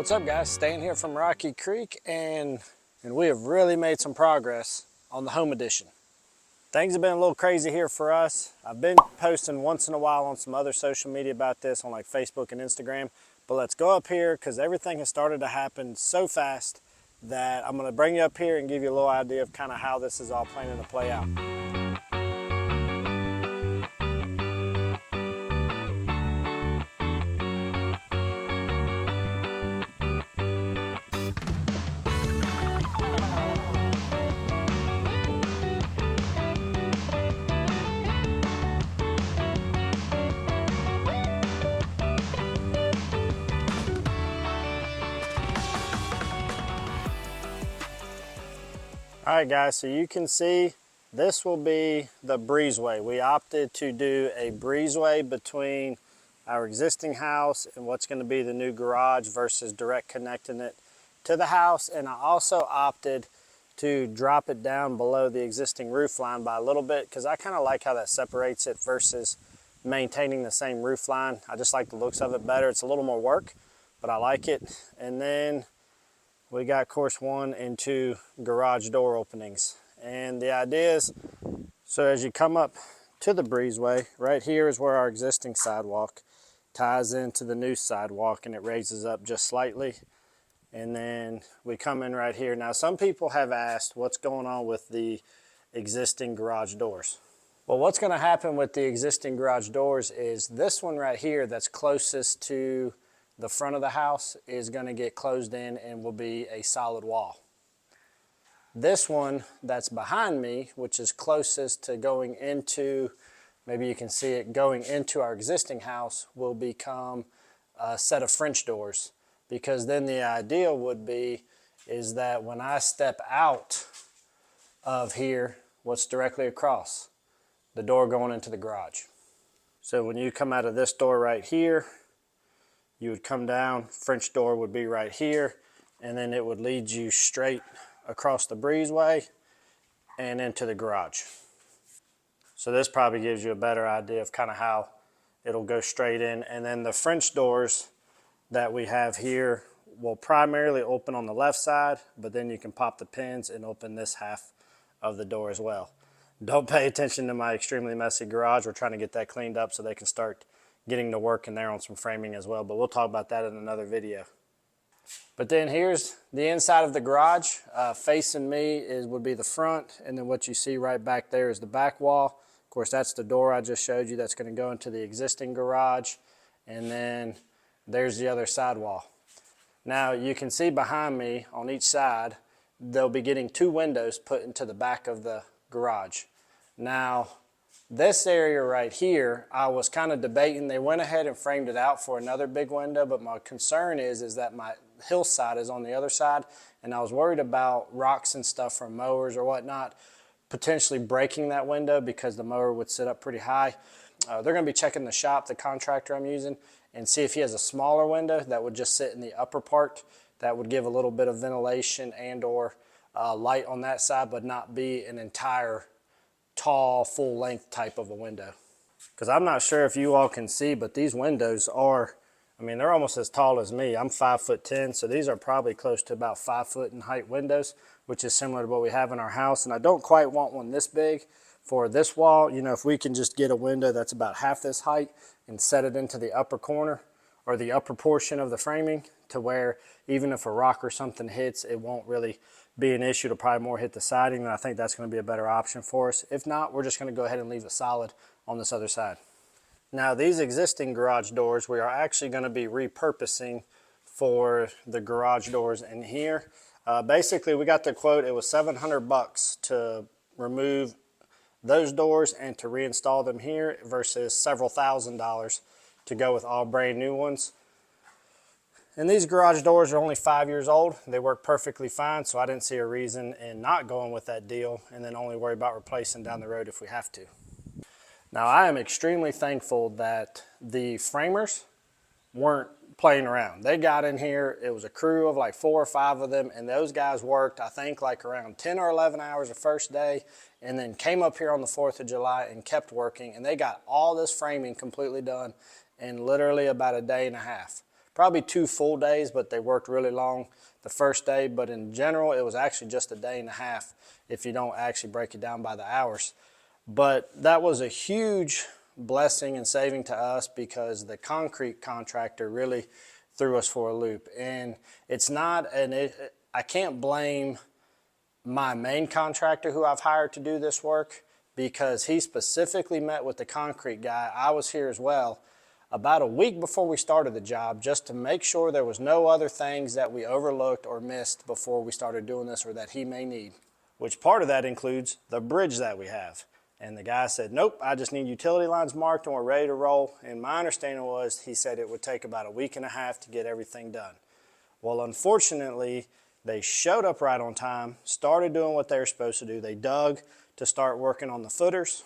What's up, guys? Stan here from Rocky Creek, and we have really made some progress on the home edition. Things have been a little crazy here for us. I've been posting once in a while on some other social media about this on like Facebook and Instagram, but let's go up here because everything has started to happen so fast that I'm going to bring you up here and give you a little idea of kind of how this is all planning to play out. All right, guys, so you can see this will be the breezeway. We opted to do a breezeway between our existing house and what's going to be the new garage versus direct connecting it to the house. And I also opted to drop it down below the existing roof line by a little bit because I kind of like how that separates it versus maintaining the same roof line. I just like the looks of it better. It's a little more work, but I like it. And then we got course 1 and 2 garage door openings. And the idea is, so as you come up to the breezeway, right here is where our existing sidewalk ties into the new sidewalk, and it raises up just slightly. And then we come in right here. Now, some people have asked what's going on with the existing garage doors. Well, what's going to happen with the existing garage doors is this one right here that's closest to the front of the house is going to get closed in and will be a solid wall. This one that's behind me, which is closest to going into, maybe you can see it going into our existing house, will become a set of French doors, because then the ideal would be is that when I step out of here, what's directly across? The door going into the garage. So when you come out of this door right here, you would come down, French door would be right here, and then it would lead you straight across the breezeway and into the garage. So this probably gives you a better idea of kind of how it'll go straight in. And then the French doors that we have here will primarily open on the left side, but then you can pop the pins and open this half of the door as well. Don't pay attention to my extremely messy garage. We're trying to get that cleaned up so they can start getting to work in there on some framing as well, but we'll talk about that in another video. But then here's the inside of the garage. Facing me would be the front, and then what you see right back there is the back wall. Of course, that's the door I just showed you that's going to go into the existing garage, and then there's the other side wall. Now you can see behind me on each side, they'll be getting 2 windows put into the back of the garage. Now, this area right here, I was kind of debating. They went ahead and framed it out for another big window, but my concern is that my hillside is on the other side, and I was worried about rocks and stuff from mowers or whatnot potentially breaking that window because the mower would sit up pretty high. They're going to be checking the shop, the contractor I'm using, and see if he has a smaller window that would just sit in the upper part that would give a little bit of ventilation and or light on that side, but not be an entire tall, full length type of a window. Because I'm not sure if you all can see, but these windows are, I mean, they're almost as tall as me. I'm 5'10", so these are probably close to about 5 foot in height windows, which is similar to what we have in our house. And I don't quite want one this big for this wall. You know, if we can just get a window that's about half this height and set it into the upper corner or the upper portion of the framing to where even if a rock or something hits, it won't really be an issue. To probably more hit the siding, and I think that's going to be a better option for us. If not, we're just going to go ahead and leave it solid on this other side. Now, these existing garage doors we are actually going to be repurposing for the garage doors in here. Basically, we got the quote. It was $700 to remove those doors and to reinstall them here versus several $1,000s to go with all brand new ones. And these garage doors are only 5 years old. They work perfectly fine, so I didn't see a reason in not going with that deal and then only worry about replacing down the road if we have to. Now, I am extremely thankful that the framers weren't playing around. They got in here, it was a crew of like 4 or 5 of them, and those guys worked, I think, like around 10 or 11 hours the first day, and then came up here on the 4th of July and kept working, and they got all this framing completely done in literally about a day and a half. probably 2 full days, but they worked really long the first day. But in general, it was actually just a day and a half if you don't actually break it down by the hours. But that was a huge blessing and saving to us because the concrete contractor really threw us for a loop. And it's not I can't blame my main contractor who I've hired to do this work, because he specifically met with the concrete guy. I was here as well about a week before we started the job, just to make sure there was no other things that we overlooked or missed before we started doing this, or that he may need, which part of that includes the bridge that we have. And the guy said, nope, I just need utility lines marked and we're ready to roll. And my understanding was, he said it would take about a week and a half to get everything done. Well, unfortunately, they showed up right on time, started doing what they were supposed to do. They dug to start working on the footers.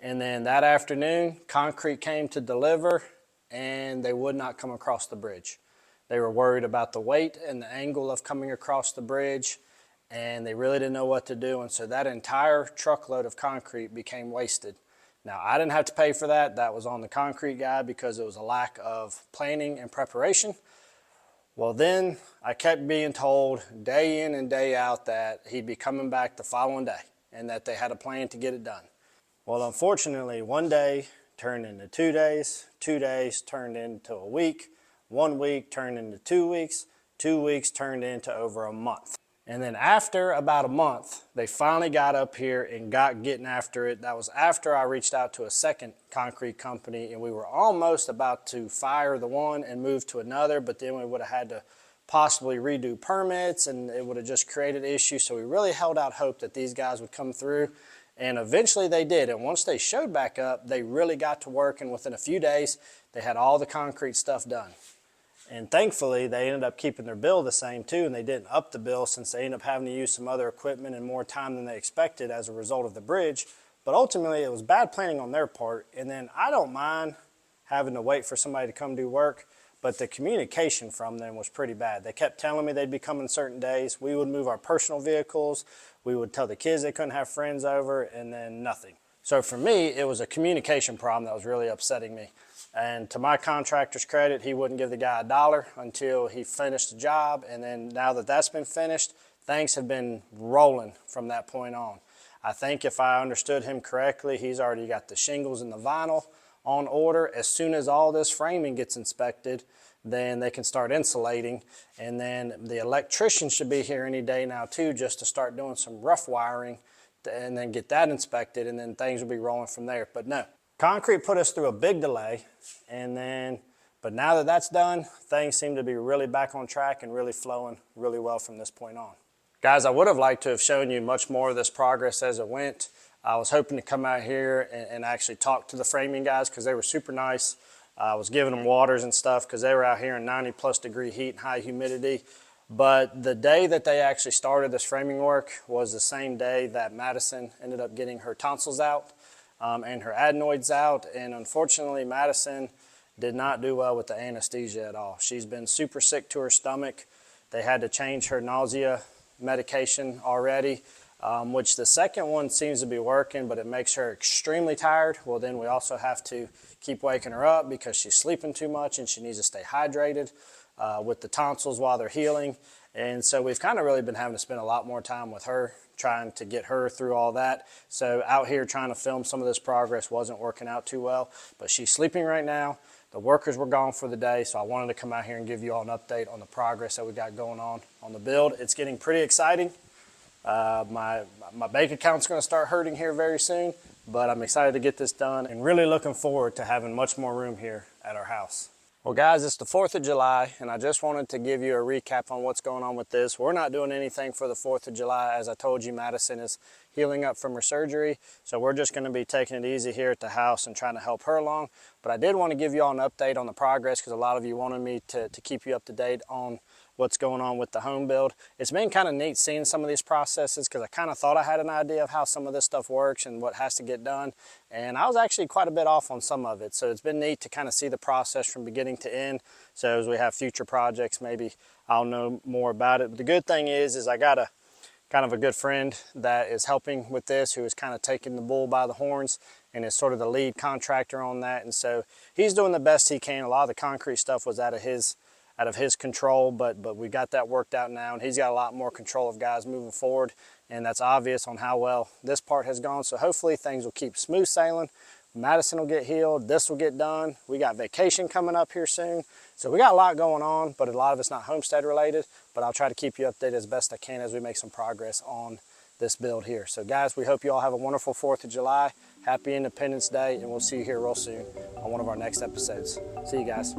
And then that afternoon, concrete came to deliver, and they would not come across the bridge. They were worried about the weight and the angle of coming across the bridge, and they really didn't know what to do. And so that entire truckload of concrete became wasted. Now, I didn't have to pay for that. That was on the concrete guy because it was a lack of planning and preparation. Well, then I kept being told day in and day out that he'd be coming back the following day and that they had a plan to get it done. Well, unfortunately, one day turned into 2 days, 2 days turned into a week, 1 week turned into 2 weeks, 2 weeks turned into over a month. And then after about a month, they finally got up here and got getting after it. That was after I reached out to a second concrete company, and we were almost about to fire the one and move to another, but then we would have had to possibly redo permits, and it would have just created issues. So we really held out hope that these guys would come through, and eventually they did. And once they showed back up, they really got to work, and within a few days, they had all the concrete stuff done. And thankfully, they ended up keeping their bill the same too, and they didn't up the bill since they ended up having to use some other equipment and more time than they expected as a result of the bridge. But ultimately, it was bad planning on their part. And then I don't mind having to wait for somebody to come do work, but the communication from them was pretty bad. They kept telling me they'd be coming certain days. We would move our personal vehicles. We would tell the kids they couldn't have friends over, and then nothing. So for me, it was a communication problem that was really upsetting me. And to my contractor's credit, he wouldn't give the guy $1 until he finished the job. And then now that that's been finished, things have been rolling from that point on. I think if I understood him correctly, he's already got the shingles and the vinyl on order. As soon as all this framing gets inspected, then they can start insulating. And then the electrician should be here any day now too, just to start doing some rough wiring and then get that inspected, and then things will be rolling from there. But no. Concrete put us through a big delay, but now that that's done, things seem to be really back on track and really flowing really well from this point on. Guys, I would have liked to have shown you much more of this progress as it went. I was hoping to come out here and actually talk to the framing guys because they were super nice. I was giving them waters and stuff because they were out here in 90+ degree heat and high humidity. But the day that they actually started this framing work was the same day that Madison ended up getting her tonsils out. And her adenoids out, and unfortunately Madison did not do well with the anesthesia at all. She's been super sick to her stomach. They had to change her nausea medication already, which the second one seems to be working, but it makes her extremely tired. Well, then we also have to keep waking her up because she's sleeping too much and she needs to stay hydrated with the tonsils while they're healing. And so we've kind of really been having to spend a lot more time with her, trying to get her through all that. So out here trying to film some of this progress wasn't working out too well, but she's sleeping right now. The workers were gone for the day, so I wanted to come out here and give you all an update on the progress that we got going on the build. It's getting pretty exciting. My bank account's going to start hurting here very soon, but I'm excited to get this done and really looking forward to having much more room here at our house. Well guys, it's the 4th of July, and I just wanted to give you a recap on what's going on with this. We're not doing anything for the 4th of July. As I told you, Madison is healing up from her surgery, so we're just going to be taking it easy here at the house and trying to help her along. But I did want to give you all an update on the progress because a lot of you wanted me to keep you up to date on what's going on with the home build. It's been kind of neat seeing some of these processes because I kind of thought I had an idea of how some of this stuff works and what has to get done, and I was actually quite a bit off on some of it. So it's been neat to kind of see the process from beginning to end. So as we have future projects, maybe I'll know more about it. But the good thing is I got a kind of a good friend that is helping with this, who is kind of taking the bull by the horns and is sort of the lead contractor on that. And so he's doing the best he can. A lot of the concrete stuff was out of his out of his control, but we got that worked out now, and he's got a lot more control of guys moving forward, and that's obvious on how well this part has gone. So hopefully things will keep smooth sailing. Madison will get healed, this will get done. We got vacation coming up here soon. So we got a lot going on, but a lot of it's not homestead related, but I'll try to keep you updated as best I can as we make some progress on this build here. So guys, we hope you all have a wonderful 4th of July. Happy Independence Day, and we'll see you here real soon on one of our next episodes. See you guys.